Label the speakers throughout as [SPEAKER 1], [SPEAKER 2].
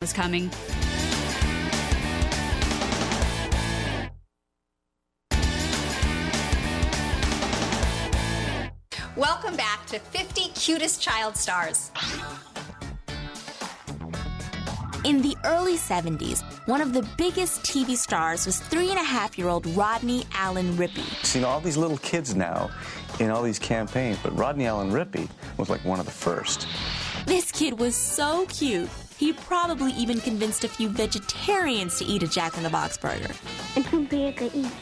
[SPEAKER 1] was coming. Welcome back to 50 Cutest Child Stars.
[SPEAKER 2] In the early 70s, one of the biggest TV stars was 3.5-year-old Rodney Allen Rippy.
[SPEAKER 3] Seen all these little kids now in all these campaigns, but Rodney Allen Rippy was like one of the first.
[SPEAKER 2] This kid was so cute, he probably even convinced a few vegetarians to eat a Jack in the Box burger.
[SPEAKER 4] It's too big to eat.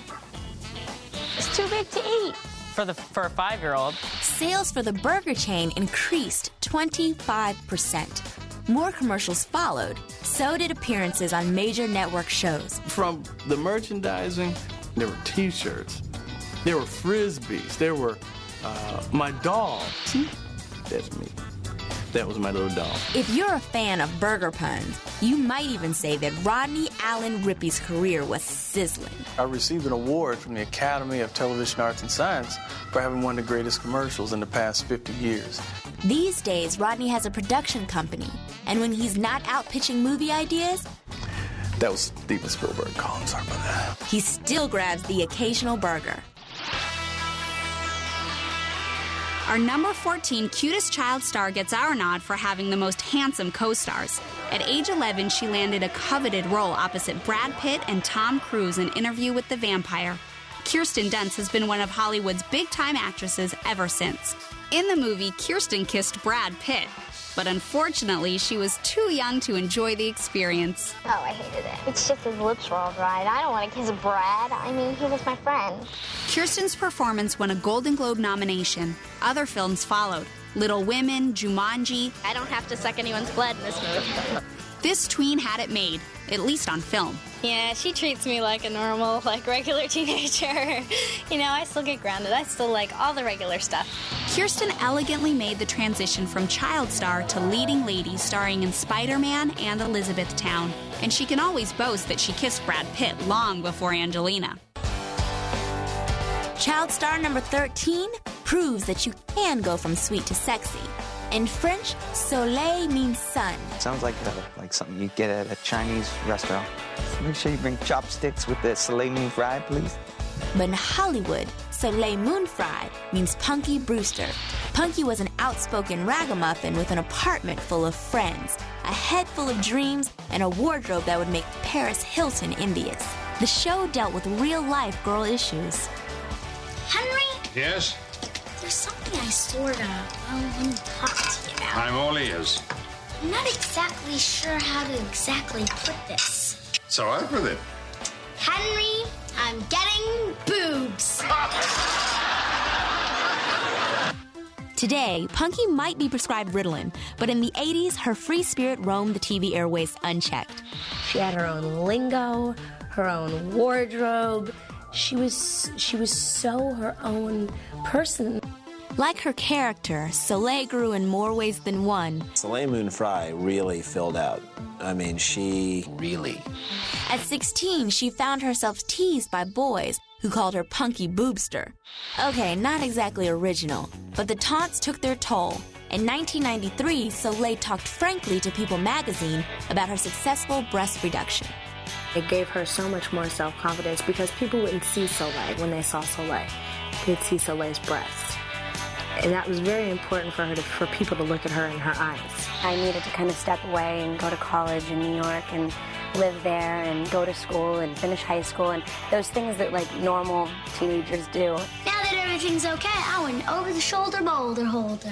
[SPEAKER 4] It's too big to eat.
[SPEAKER 5] For a 5-year-old.
[SPEAKER 2] Sales for the burger chain increased 25%. More commercials followed. So did appearances on major network shows.
[SPEAKER 6] From the merchandising, there were T-shirts, there were Frisbees, there were my doll. See? That's me. That was my little doll.
[SPEAKER 2] If you're a fan of burger puns, you might even say that Rodney Allen Rippy's career was sizzling.
[SPEAKER 6] I received an award from the Academy of Television Arts and Science for having one of the greatest commercials in the past 50 years.
[SPEAKER 2] These days, Rodney has a production company, and when he's not out pitching movie ideas,
[SPEAKER 6] that was Steven Spielberg calling, sorry about that.
[SPEAKER 2] He still grabs the occasional burger.
[SPEAKER 1] Our number 14 Cutest Child Star gets our nod for having the most handsome co-stars. At age 11, she landed a coveted role opposite Brad Pitt and Tom Cruise in Interview with the Vampire. Kirsten Dunst has been one of Hollywood's big-time actresses ever since. In the movie, Kirsten kissed Brad Pitt, but unfortunately, she was too young to enjoy the experience.
[SPEAKER 4] Oh, I hated it. It's just his lips were all dried. I don't want to kiss Brad. I mean, he was my friend.
[SPEAKER 1] Kirsten's performance won a Golden Globe nomination. Other films followed. Little Women, Jumanji.
[SPEAKER 4] I don't have to suck anyone's blood in this movie.
[SPEAKER 1] This tween had it made, at least on film.
[SPEAKER 7] Yeah, she treats me like a normal, regular teenager. You know, I still get grounded. I still like all the regular stuff.
[SPEAKER 1] Kirsten elegantly made the transition from child star to leading lady, starring in Spider-Man and Elizabethtown. And she can always boast that she kissed Brad Pitt long before Angelina.
[SPEAKER 2] Child star number 13 proves that you can go from sweet to sexy. In French, soleil means sun.
[SPEAKER 8] Sounds like something you get at a Chinese restaurant. Make sure you bring chopsticks with the soleil moon fry, please.
[SPEAKER 2] But in Hollywood, soleil moon fry means Punky Brewster. Punky was an outspoken ragamuffin with an apartment full of friends, a head full of dreams, and a wardrobe that would make Paris Hilton envious. The show dealt with real-life girl issues.
[SPEAKER 9] Henry?
[SPEAKER 10] Yes?
[SPEAKER 9] There's something I want to talk to you about.
[SPEAKER 10] I'm all ears.
[SPEAKER 9] I'm not exactly sure how to exactly put this.
[SPEAKER 10] So out with it.
[SPEAKER 9] Henry, I'm getting boobs.
[SPEAKER 2] Today, Punky might be prescribed Ritalin, but in the 80s, her free spirit roamed the TV airways unchecked.
[SPEAKER 11] She had her own lingo, her own wardrobe. She was so her own person.
[SPEAKER 2] Like her character, Soleil grew in more ways than one.
[SPEAKER 12] Soleil Moon Frye really filled out. I mean, she really.
[SPEAKER 2] At 16, she found herself teased by boys who called her Punky Boobster. Okay, not exactly original, but the taunts took their toll. In 1993, Soleil talked frankly to People magazine about her successful breast reduction.
[SPEAKER 11] It gave her so much more self-confidence because people wouldn't see Soleil when they saw Soleil. They'd see Soleil's breasts. And that was very important for people to look at her in her eyes.
[SPEAKER 13] I needed to kind of step away and go to college in New York and live there and go to school and finish high school and those things that normal teenagers do.
[SPEAKER 9] Now that everything's okay, I want an over-the-shoulder boulder holder.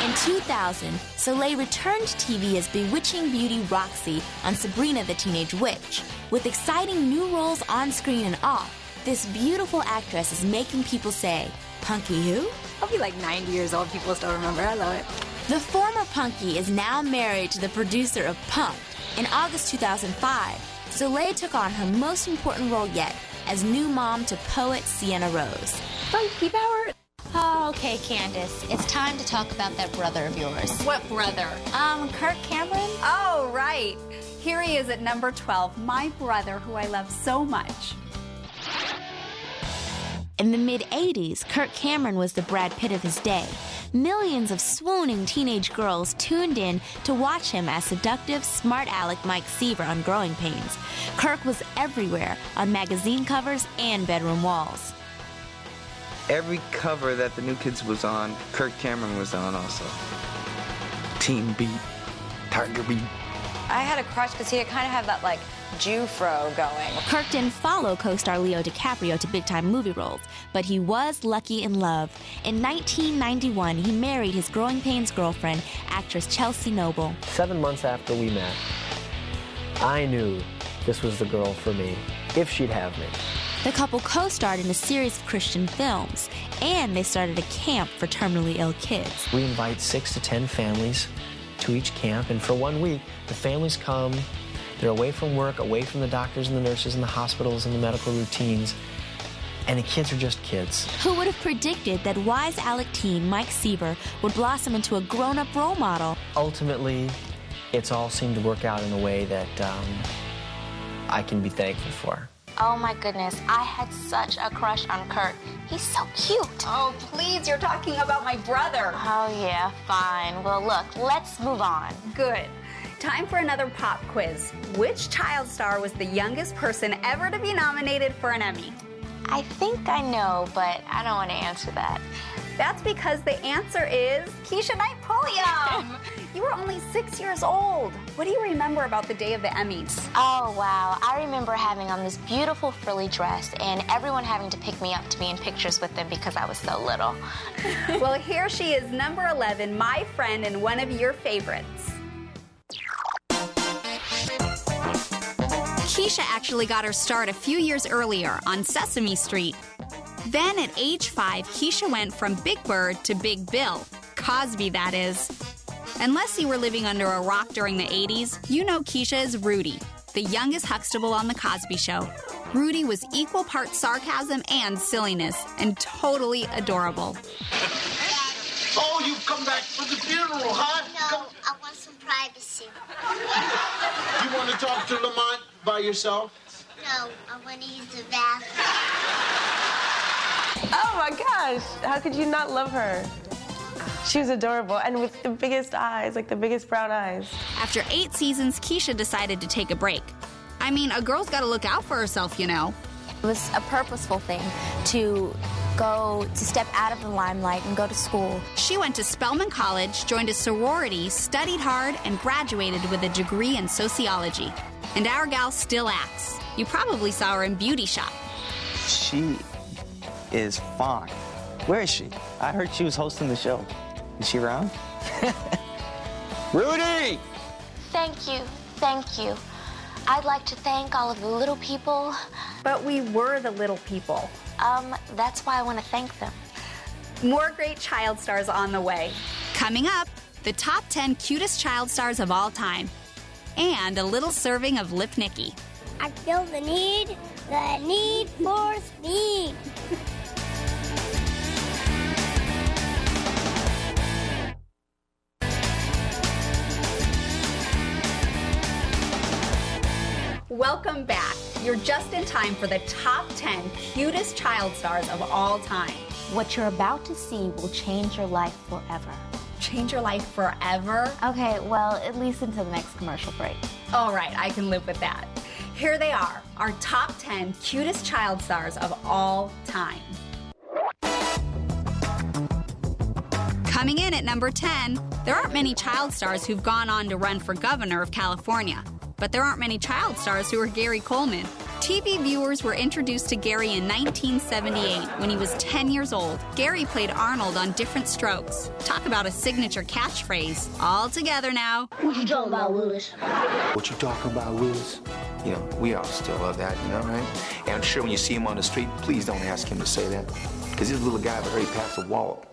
[SPEAKER 2] In 2000, Soleil returned to TV as bewitching beauty Roxy on Sabrina the Teenage Witch. With exciting new roles on screen and off, this beautiful actress is making people say, Punky who?
[SPEAKER 14] I'll be 90 years old, people still remember. I love it.
[SPEAKER 2] The former Punky is now married to the producer of Punk'd. In August 2005, Soleil took on her most important role yet as new mom to poet Sienna Rose.
[SPEAKER 14] Punky power!
[SPEAKER 15] Okay, Candace, it's time to talk about that brother of yours.
[SPEAKER 1] What brother?
[SPEAKER 15] Kirk Cameron.
[SPEAKER 1] Oh, right. Here he is at number 12, my brother who I love so much.
[SPEAKER 2] In the mid-'80s, Kirk Cameron was the Brad Pitt of his day. Millions of swooning teenage girls tuned in to watch him as seductive, smart aleck Mike Seaver on Growing Pains. Kirk was everywhere, on magazine covers and bedroom walls.
[SPEAKER 8] Every cover that the New Kids was on, Kirk Cameron was on also. Teen Beat, Tiger Beat.
[SPEAKER 14] I had a crush because he kind of had that, like, Jew-fro going.
[SPEAKER 2] Kirk didn't follow co-star Leo DiCaprio to big-time movie roles, but he was lucky in love. In 1991, he married his Growing Pains girlfriend, actress Chelsea Noble.
[SPEAKER 16] 7 months after we met, I knew this was the girl for me, if she'd have me.
[SPEAKER 2] The couple co-starred in a series of Christian films, and they started a camp for terminally ill kids.
[SPEAKER 16] We invite 6 to 10 families to each camp, and for 1 week, the families come. They're away from work, away from the doctors and the nurses and the hospitals and the medical routines, and the kids are just kids.
[SPEAKER 2] Who would have predicted that wise aleck teen Mike Seaver would blossom into a grown-up role model?
[SPEAKER 16] Ultimately, it's all seemed to work out in a way that I can be thankful for.
[SPEAKER 13] Oh my goodness, I had such a crush on Kirk. He's so cute.
[SPEAKER 1] Oh, please, you're talking about my brother.
[SPEAKER 13] Oh yeah, fine. Well, look, let's move on.
[SPEAKER 1] Good. Time for another pop quiz. Which child star was the youngest person ever to be nominated for an Emmy?
[SPEAKER 13] I think I know, but I don't want to answer that.
[SPEAKER 1] That's because the answer is Keshia Pulliam. You were only 6 years old. What do you remember about the day of the Emmys?
[SPEAKER 13] Oh, wow. I remember having on this beautiful frilly dress and everyone having to pick me up to be in pictures with them because I was so little.
[SPEAKER 1] Well, here she is, number 11, my friend and one of your favorites. Keshia actually got her start a few years earlier on Sesame Street. Then at age 5, Keshia went from Big Bird to Big Bill. Cosby, that is. Unless you were living under a rock during the 80s, you know Keshia as Rudy, the youngest Huxtable on The Cosby Show. Rudy was equal parts sarcasm and silliness, and totally adorable.
[SPEAKER 10] Oh, you've come back for the funeral, huh?
[SPEAKER 9] No, I want some privacy.
[SPEAKER 10] You want to talk to Lamont by yourself?
[SPEAKER 9] No, I want to use the bathroom.
[SPEAKER 11] Oh my gosh, how could you not love her? She was adorable, and with the biggest eyes, like the biggest brown eyes.
[SPEAKER 1] After 8 seasons, Keshia decided to take a break. I mean, a girl's got to look out for herself, you know.
[SPEAKER 2] It was a purposeful thing to step out of the limelight and go to school.
[SPEAKER 1] She went to Spelman College, joined a sorority, studied hard, and graduated with a degree in sociology. And our gal still acts. You probably saw her in Beauty Shop.
[SPEAKER 8] She is fine. Where is she? I heard she was hosting the show. Is she around? Rudy!
[SPEAKER 13] Thank you, thank you. I'd like to thank all of the little people.
[SPEAKER 1] But we were the little people.
[SPEAKER 13] That's why I want to thank them.
[SPEAKER 1] More great child stars on the way. Coming up, the top 10 cutest child stars of all time. And a little serving of Lip Nicky.
[SPEAKER 9] I feel the need for speed.
[SPEAKER 1] Welcome back. You're just in time for the top 10 cutest child stars of all time.
[SPEAKER 2] What you're about to see will change your life forever.
[SPEAKER 1] Change your life forever?
[SPEAKER 2] Okay, well, at least until the next commercial break.
[SPEAKER 1] All right, I can live with that. Here they are, our top 10 cutest child stars of all time. Coming in at number 10, there aren't many child stars who've gone on to run for governor of California. But there aren't many child stars who are Gary Coleman. TV viewers were introduced to Gary in 1978 when he was 10 years old. Gary played Arnold on Different Strokes. Talk about a signature catchphrase. All together now.
[SPEAKER 9] What you talking about, Willis?
[SPEAKER 17] What you talking about, Willis? You know, we all still love that, you know, right? And I'm sure when you see him on the street, please don't ask him to say that. Because this little guy already passed the wall.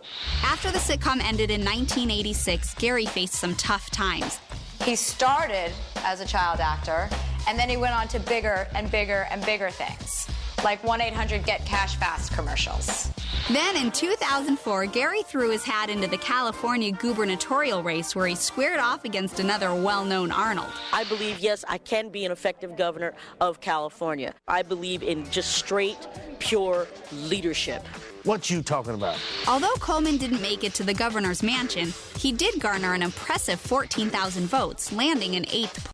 [SPEAKER 1] After the sitcom ended in 1986, Gary faced some tough times.
[SPEAKER 14] He started as a child actor, and then he went on to bigger and bigger and bigger things, like 1-800-GET-CASH-FAST commercials.
[SPEAKER 1] Then in 2004, Gary threw his hat into the California gubernatorial race where he squared off against another well-known Arnold.
[SPEAKER 18] I believe, yes, I can be an effective governor of California. I believe in just straight, pure leadership.
[SPEAKER 19] What you talking about?
[SPEAKER 1] Although Coleman didn't make it to the governor's mansion, he did garner an impressive 14,000 votes, landing in 8th